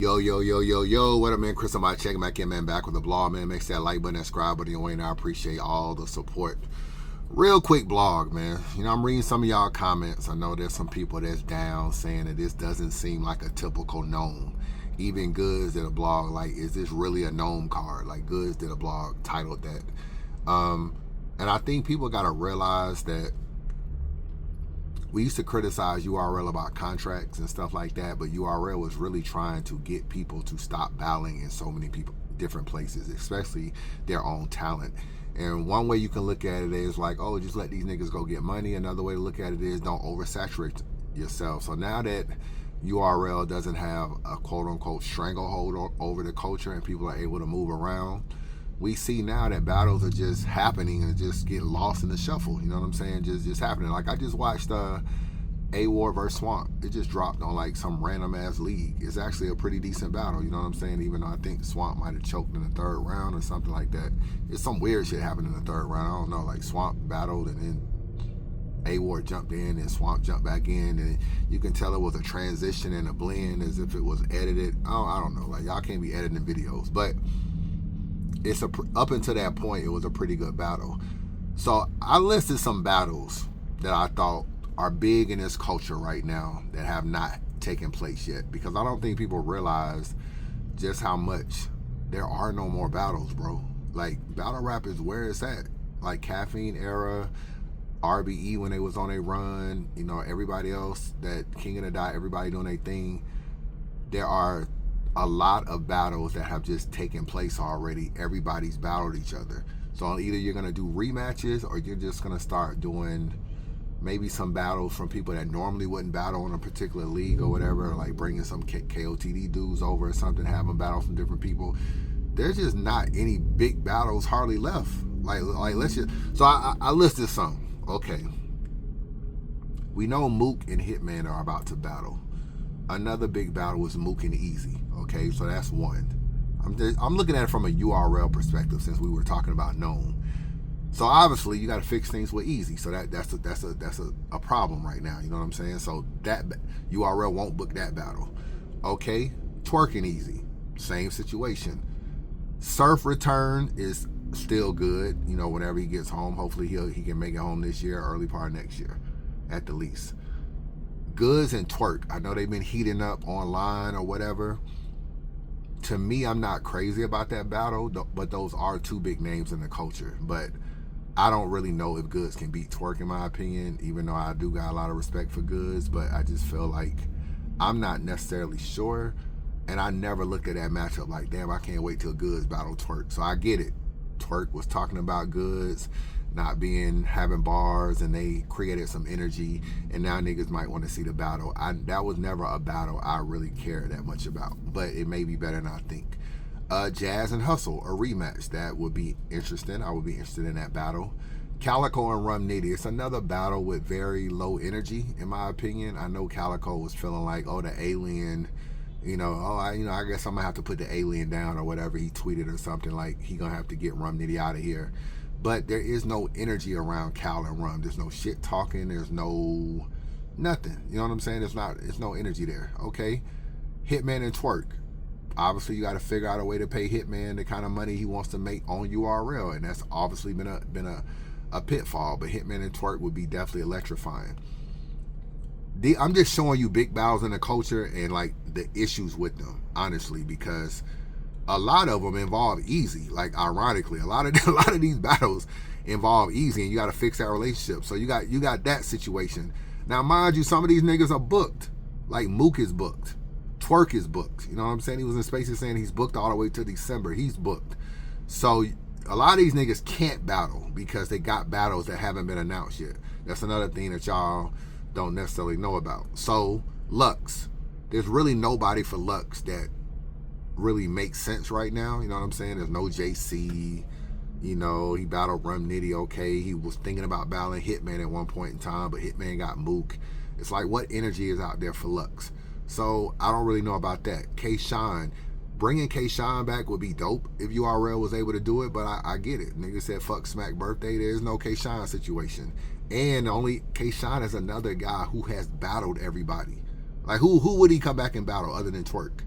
Yo, what up, man? Chris, somebody checking back in, man, back with the blog, man. Make that like button, that subscribe button, Wayne. I appreciate all the support. Real quick blog, man. I'm reading some of y'all comments. I know there's some people that's down saying that this doesn't seem like a typical gnome. Even Goods did a blog, like, is this really a gnome card? Like, Goods did a blog titled that. And I think people got to realize that we used to criticize URL about contracts and stuff like that, but URL was really trying to get people to stop battling in so many different places, especially their own talent. And one way you can look at it is like, oh, just let these niggas go get money. Another way to look at it is don't oversaturate yourself. So now that URL doesn't have a quote-unquote stranglehold over the culture and people are able to move around, we see now that battles are just happening and just get lost in the shuffle. You know what I'm saying? Just happening. Like, I just watched A-War versus Swamp. It just dropped on like some random ass league. It's actually a pretty decent battle. You know what I'm saying? Even though I think Swamp might have choked in the third round or something like that. It's some weird shit happened in the third round. I don't know. Like, Swamp battled and then A-War jumped in and Swamp jumped back in, and you can tell it was a transition and a blend as if it was edited. I don't know. Like, y'all can't be editing videos, but it's up until that point, it was a pretty good battle. So I listed some battles that I thought are big in this culture right now that have not taken place yet, because I don't think people realize just how much there are no more battles, bro. Like, battle rap is where it's at. Like, Caffeine Era, RBE when they was on a run, everybody else, that King of the Dot, everybody doing their thing. There are a lot of battles that have just taken place already. Everybody's battled each other. So either you're going to do rematches or you're just going to start doing maybe some battles from people that normally wouldn't battle in a particular league or whatever, like bringing some KOTD dudes over or something, have them battle some different people. There's just not any big battles hardly left. Like let's just, so I listed some. Okay. We know Mook and Hitman are about to battle. Another big battle was Mook and Easy. Okay, so that's one. I'm looking at it from a URL perspective since we were talking about known. So obviously you got to fix things with Easy. So that's a problem right now. You know what I'm saying? So that URL won't book that battle. Okay, Twerking Easy, same situation. Surf Return is still good. Whenever he gets home, hopefully he can make it home this year, early part of next year, at the least. Goods and Twerk, I know they've been heating up online or whatever. To me, I'm not crazy about that battle, but those are two big names in the culture. But I don't really know if Goods can beat Twerk, in my opinion, even though I do got a lot of respect for Goods. But I just feel like I'm not necessarily sure. And I never looked at that matchup like, damn, I can't wait till Goods battle Twerk. So I get it. Twerk was talking about Goods not having bars, and they created some energy, and now niggas might want to see the battle. That was never a battle I really cared that much about, but it may be better than I think. Jazz and Hustle, a rematch, that would be interesting. I would be interested in that battle. Calico and Rum Nitty, it's another battle with very low energy, in my opinion. I know Calico was feeling like, oh, the alien, I guess I'm gonna have to put the alien down or whatever he tweeted or something, like he gonna have to get Rum Nitty out of here. But there is no energy around Cal and Rum. There's no shit talking. There's no nothing. You know what I'm saying? There's no energy there. Okay. Hitman and Twerk. Obviously, you got to figure out a way to pay Hitman the kind of money he wants to make on URL, and that's obviously been a pitfall. But Hitman and Twerk would be definitely electrifying. I'm just showing you big battles in the culture and like the issues with them, honestly, because a lot of them involve Easy. Like, ironically, a lot of these battles involve Easy, and you got to fix that relationship. So you got that situation. Now, mind you, some of these niggas are booked. Like, Mook is booked. Twerk is booked. You know what I'm saying? He was in Spaces saying he's booked all the way to December. He's booked. So a lot of these niggas can't battle because they got battles that haven't been announced yet. That's another thing that y'all don't necessarily know about. So Lux, there's really nobody for Lux that really makes sense right now. You know what I'm saying? There's no JC. He battled Rum Nitty. Okay, he was thinking about battling Hitman at one point in time, but Hitman got Mook. It's like, what energy is out there for Lux? So I don't really know about that. K-Shine, bringing K-Shine back would be dope if URL was able to do it, but I get it. Nigga said fuck Smack birthday. There's no K-Shine situation, and only K-Shine is another guy who has battled everybody. Like, who would he come back and battle other than Twerk?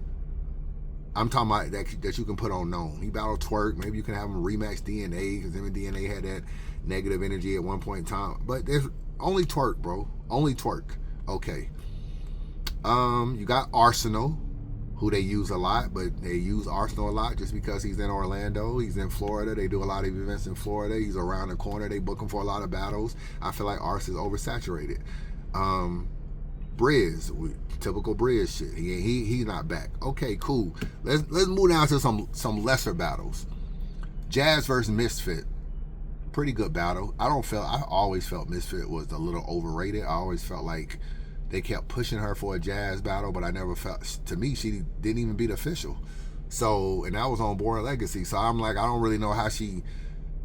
I'm talking about that you can put on known. He battled Twerk. Maybe you can have him rematch DNA because him and DNA had that negative energy at one point in time. But there's only Twerk, bro. Only Twerk. Okay. You got Arsenal, who they use a lot, but they use Arsenal a lot just because he's in Orlando. He's in Florida. They do a lot of events in Florida. He's around the corner. They book him for a lot of battles. I feel like Ars is oversaturated. Briz, typical Briz shit. He's not back. Okay, cool. Let's move down to some lesser battles. Jazz versus Misfit. Pretty good battle. I always felt Misfit was a little overrated. I always felt like they kept pushing her for a Jazz battle, but I never felt, to me, she didn't even beat Official. So, and that was on Born Legacy. So I'm like, I don't really know how she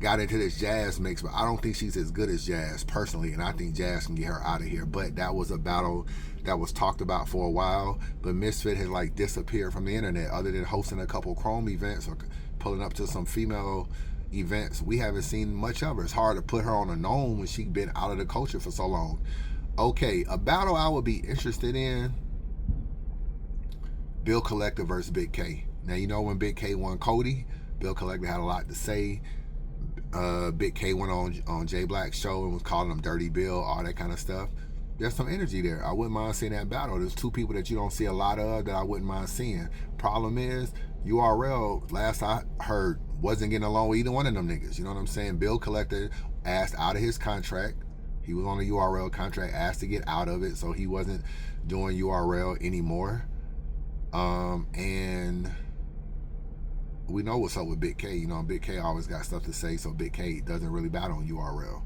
got into this Jazz mix, but I don't think she's as good as Jazz personally, and I think Jazz can get her out of here. But that was a battle that was talked about for a while, but Misfit has like disappeared from the internet. Other than hosting a couple Chrome events or pulling up to some female events, we haven't seen much of her. It's hard to put her on a known when she's been out of the culture for so long. Okay, a battle I would be interested in, Bill Collector versus Big K. Now, you know when Big K won Cody, Bill Collector had a lot to say. Big K went on Jay Black's show and was calling him Dirty Bill, all that kind of stuff. There's some energy there. I wouldn't mind seeing that battle. There's two people that you don't see a lot of that I wouldn't mind seeing. Problem is, URL, last I heard, wasn't getting along with either one of them niggas. You know what I'm saying? Bill Collector asked out of his contract. He was on a URL contract, asked to get out of it, so he wasn't doing URL anymore. And we know what's up with Big K. You know, Big K always got stuff to say, so Big K doesn't really battle on URL.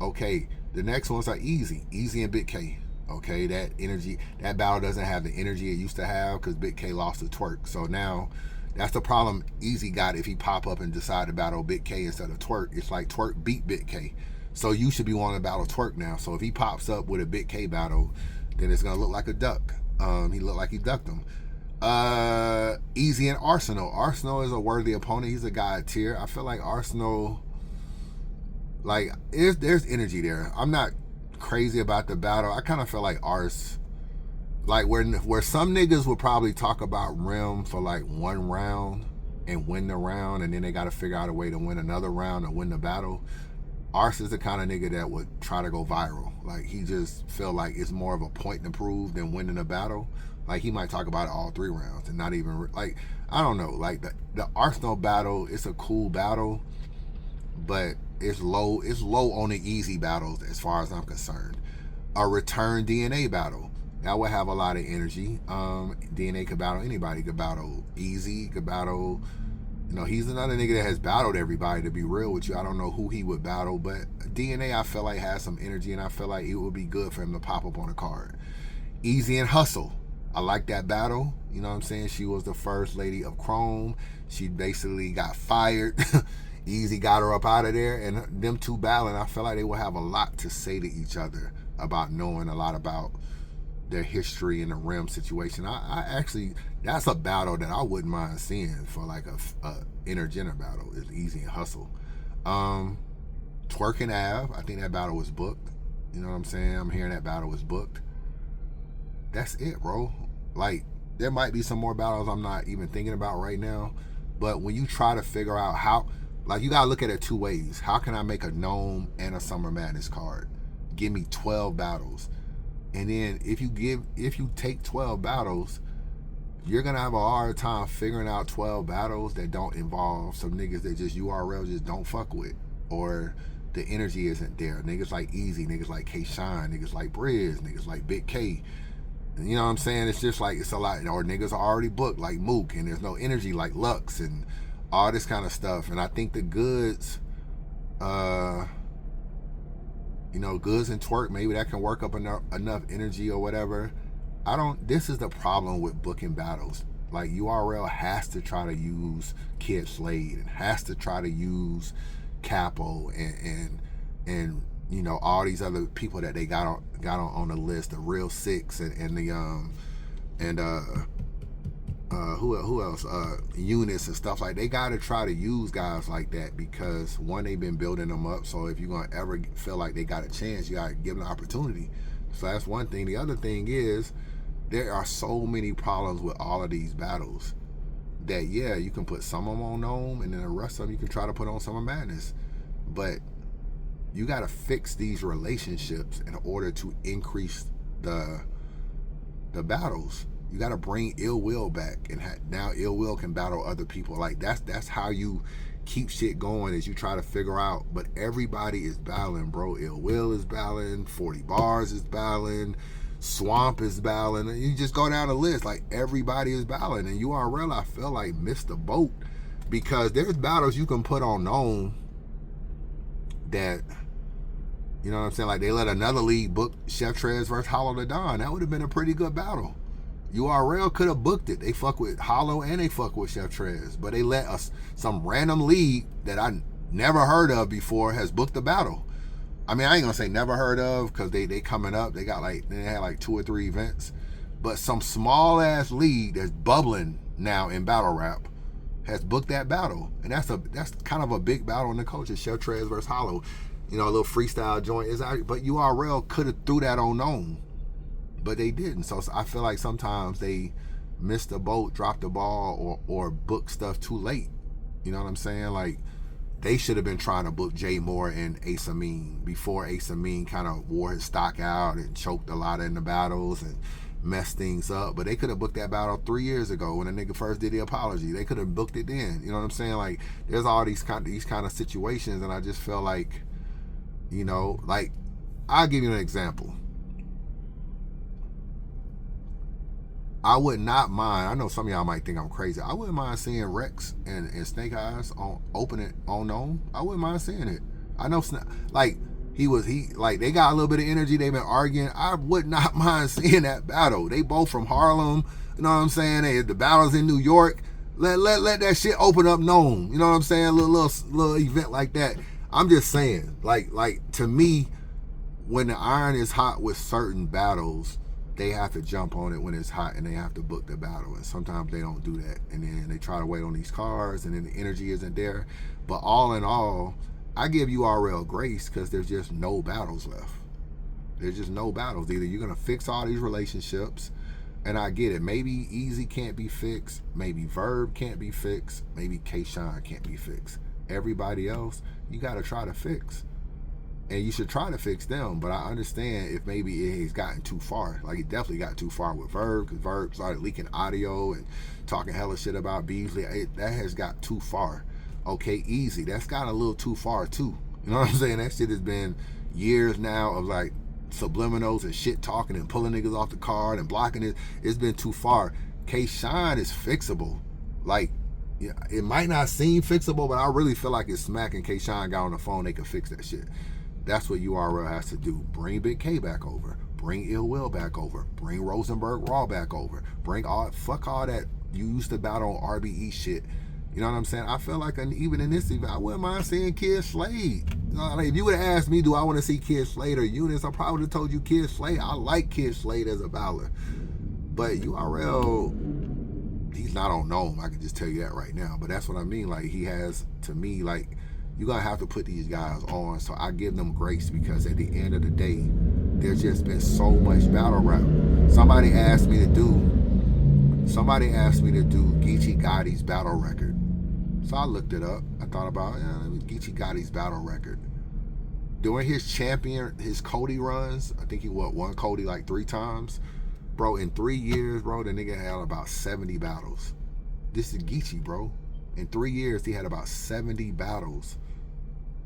Okay, the next ones are Easy and Big K. Okay, that energy, that battle doesn't have the energy it used to have because Big K lost to Twerk. So now, that's the problem Easy got if he pop up and decide to battle Big K instead of Twerk. It's like Twerk beat Big K. So you should be wanting to battle Twerk now. So if he pops up with a Big K battle, then it's going to look like a duck. He looked like he ducked him. Easy and Arsenal. Arsenal is a worthy opponent. He's a god tier. I feel like Arsenal, like, there's energy there. I'm not crazy about the battle. I kind of feel like Ars, like where some niggas would probably talk about Rim for like one round and win the round, and then they got to figure out a way to win another round and win the battle. Ars is the kind of nigga that would try to go viral. Like, he just feel like it's more of a point to prove than winning a battle. Like, he might talk about it all 3 rounds and not even, like, I don't know. Like, the Arsenal battle, it's a cool battle, but it's low on the easy battles as far as I'm concerned. A return DNA battle, that would have a lot of energy. DNA could battle anybody. Could battle Easy, could battle, you know, he's another nigga that has battled everybody, to be real with you. I don't know who he would battle, but DNA, I feel like, has some energy, and I feel like it would be good for him to pop up on a card. Easy and Hustle. I like that battle. You know what I'm saying? She was the first lady of Chrome. She basically got fired. Easy got her up out of there, and them two battling, I feel like they will have a lot to say to each other about knowing a lot about their history in the Rim situation. I actually, that's a battle that I wouldn't mind seeing for like a intergender battle, is Easy and Hustle. Twerk and Av, I think that battle was booked. You know what I'm saying? I'm hearing that battle was booked. That's it, bro. Like, there might be some more battles I'm not even thinking about right now, but when you try to figure out how, like, you gotta look at it 2 ways. How can I make a Gnome and a Summer Madness card? Give me 12 battles. And then if you take 12 battles, you're gonna have a hard time figuring out 12 battles that don't involve some niggas that just URL just don't fuck with, or the energy isn't there. Niggas like Easy, niggas like K-Shine, niggas like Briz, niggas like Big K. You know what I'm saying? It's just like, it's a lot. Or niggas are already booked like Mook, and there's no energy like Lux and all this kind of stuff. And I think the Goods, you know, Goods and Twerk, maybe that can work up enough energy or whatever. This is the problem with booking battles. Like, URL has to try to use Kid Slade and has to try to use Capo and you know, all these other people that they got on the list, the Real Six and the who else? Eunice and stuff like. They gotta try to use guys like that because, one, they've been building them up. So if you're gonna ever feel like they got a chance, you gotta give them an opportunity. So that's one thing. The other thing is, there are so many problems with all of these battles that, yeah, you can put some of them on Gnome, and then the rest of them you can try to put on Summer Madness. But you got to fix these relationships in order to increase the battles. You got to bring Ill Will back, and now Ill Will can battle other people. Like that's how you keep shit going, is you try to figure out. But everybody is battling, bro. Ill Will is battling, 40 Bars is battling, Swamp is battling, and you just go down the list. Like everybody is battling, and URL, I feel like, missed the boat, because there's battles you can put on Gnome that, you know what I'm saying, like they let another league book Chef Trez versus Hollow the Don. That would have been a pretty good battle. URL could have booked it. They fuck with Hollow and they fuck with Chef Trez, but they let us, some random league that I never heard of before, has booked the battle. I mean, I ain't gonna say never heard of, because they coming up. They had like 2 or 3 events, but some small ass league that's bubbling now in battle rap has booked that battle, and that's kind of a big battle in the culture. Chef Trez versus Hollow, you know, a little freestyle joint is out, but URL could have threw that on Gnome, but they didn't. So I feel like sometimes they missed the boat, dropped the ball, or booked stuff too late. You know what I'm saying? Like they should have been trying to book Jay Moore and Ace Amin before Ace Amin kind of wore his stock out and choked a lot in the battles and messed things up. But they could have booked that battle 3 years ago when the nigga first did the apology. They could have booked it then. You know what I'm saying? Like there's all these kind of situations, and I just feel like, you know, like I'll give you an example. I would not mind, I know some of y'all might think I'm crazy, I wouldn't mind seeing Rex and Snake Eyes open it on Gnome. I wouldn't mind seeing it. I know, like, they got a little bit of energy, they've been arguing. I would not mind seeing that battle. They both from Harlem, you know what I'm saying? The battle's in New York. Let that shit open up Gnome. You know what I'm saying? A little event like that. I'm just saying, like to me, when the iron is hot with certain battles, they have to jump on it when it's hot, and they have to book the battle. And sometimes they don't do that, and then they try to wait on these cards, and then the energy isn't there. But all in all, I give URL grace, because there's just no battles left. There's just no battles. Either you're gonna fix all these relationships, and I get it. Maybe Easy can't be fixed. Maybe Verb can't be fixed. Maybe K-Shine can't be fixed. Everybody else, you gotta try to fix. And you should try to fix them, but I understand if maybe it's gotten too far. Like it definitely got too far with Verb, because Verb started leaking audio and talking hella shit about Beasley. That has got too far. Okay, Easy, that's got a little too far too. You know what I'm saying? That shit has been years now of like subliminals and shit talking and pulling niggas off the card and blocking it. It's been too far. K-Shine is fixable. Like, yeah, it might not seem fixable, but I really feel like it's smacking. K-Shine got on the phone, they could fix that shit. That's what URL has to do. Bring Big K back over. Bring Ill Will back over. Bring Rosenberg Raw back over. Fuck all that you used to battle on RBE shit. You know what I'm saying? I feel like even in this event, I wouldn't mind seeing Kid Slade. You know, like if you would have asked me, do I want to see Kid Slade or Eunice, I probably would have told you Kid Slade. I like Kid Slade as a battler. But URL, he's not on Gnome. I can just tell you that right now. But that's what I mean. Like he has, to me, like, you're going to have to put these guys on. So I give them grace, because at the end of the day, there's just been so much battle rap. Somebody asked me to do Geechee Gotti's battle record. So I looked it up. I thought about, Geechee Gotti's battle record. During his Cody runs, I think he won Cody like 3 times. Bro, in 3 years, bro, the nigga had about 70 battles. This is Geechee, bro. In 3 years, he had about 70 battles.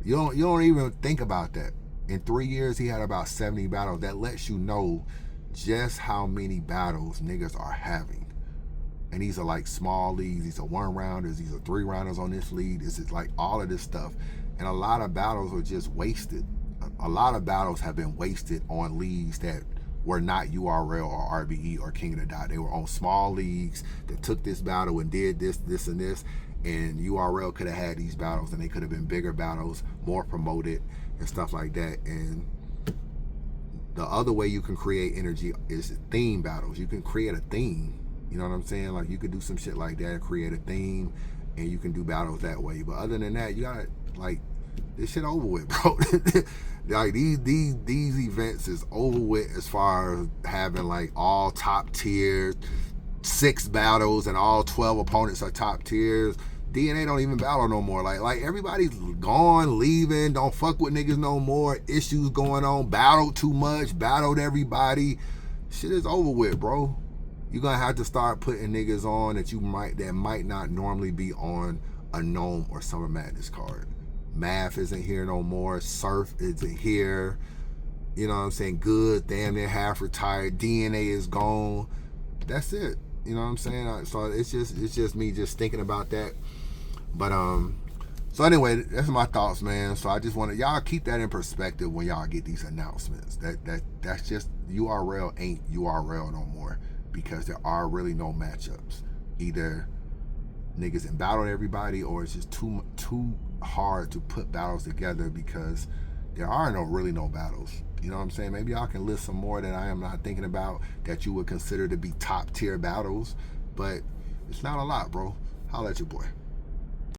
You don't even think about that. In 3 years, he had about 70 battles. That lets you know just how many battles niggas are having. And these are like small leagues. These are 1-rounders. These are 3-rounders on this league. This is like all of this stuff. And a lot of battles were just wasted. A lot of battles have been wasted on leagues that were not URL or RBE or King of the Dot. They were on small leagues that took this battle and did this, this, and this. And URL could have had these battles, and they could have been bigger battles, more promoted and stuff like that. And the other way you can create energy is theme battles. You can create a theme. You know what I'm saying? Like you could do some shit like that and create a theme, and you can do battles that way. But other than that, you gotta, like, this shit over with, bro. Like these events is over with as far as having like all top tier 6 battles and all 12 opponents are top tiers. DNA don't even battle no more. Like everybody's gone, leaving, don't fuck with niggas no more. Issues going on, battled too much, battled everybody. Shit is over with, bro. You're gonna have to start putting niggas on that might not normally be on a Gnome or Summer Madness card. Math isn't here no more. Surf isn't here. You know what I'm saying? Good, damn near half retired. DNA is gone. That's it. You know what I'm saying? So it's just me just thinking about that. But so anyway, that's my thoughts, man. So I just want to y'all keep that in perspective when y'all get these announcements. That's just URL ain't URL no more, because there are really no matchups. Either niggas in battle everybody, or it's just too hard to put battles together because there are really no battles. You know what I'm saying? Maybe y'all can list some more that I am not thinking about that you would consider to be top tier battles, but it's not a lot, bro. Holla at your boy.